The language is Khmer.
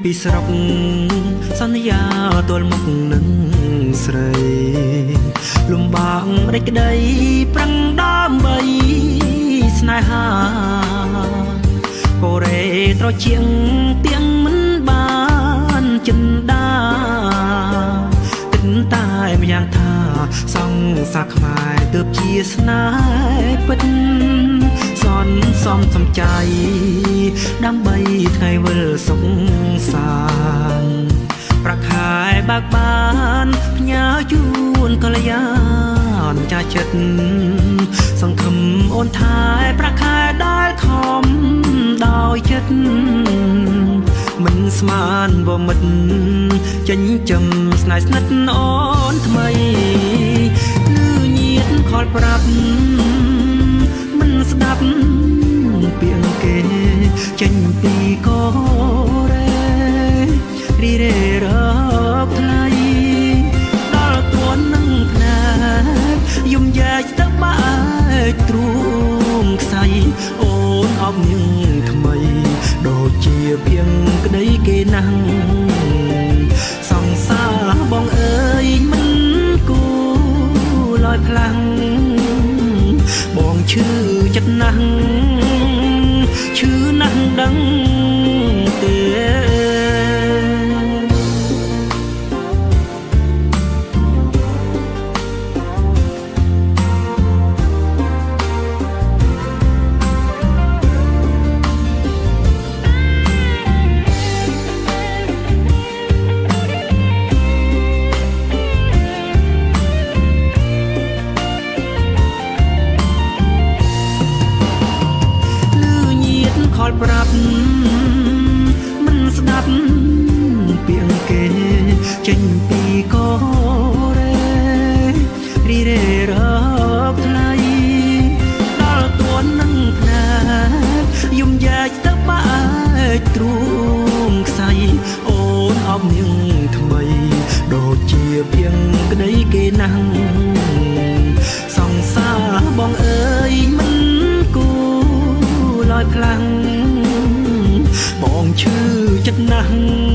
ពីស្រុកសន្យាទល់មុខនឹងស្រីលំបាករេចក្តីប្រឹងដើម្បីស្នេហាកូរ៉េត្រជាងទៀងមិនបានចិនដាគិតតែម្យ៉ាងថាសង្សារខ្មែរទើបជាស្នេហ៍ពិតសន់សំសំចៃដើម្បីថ្ងៃវិលសុខសាន្តប្រខែបើកបានផ្ញើជូនកល្យានចាស់ចិត្តសង្ឃឹមអូនថែប្រខែដែលខំដោយចិត្តមិនស្មានវមិតចិញ្ចឹមស្នេហ៍ស្និទ្ធអូនថ្មីលឺញៀនខលប្រាប់មិនស្ដាប់ពាក្យគេចេញពីកូរ៉េរីរេរកថ្ងៃដល់ទួននឹងភ្នែកយំយ៉ាច់ទៅបែកទ្រូងខ្សៃអូនអបញឹងថ្មីដូចជាភៀងក្តីគេណាំងសង្សារបងអើយមិនគូលយផ្លាំងបងឈឺចិត្តណាស់ឈឺណាស់ដឹងទេខលប្រាប់មិនស្ដាប់ពាក្យគេចេញពីកូរ៉េរីរេរកថ្ងៃដល់ទួននឹងភ្នែកយំយ៉ាច់ទៅបែកទ្រូងខ្សៃអូនអបញឹងថ្មីដូចជាភៀងក្តីគេណាំងសង្សារបងអើយមិនគូលយខ្លាំងបងឈឺចិត្តណាស់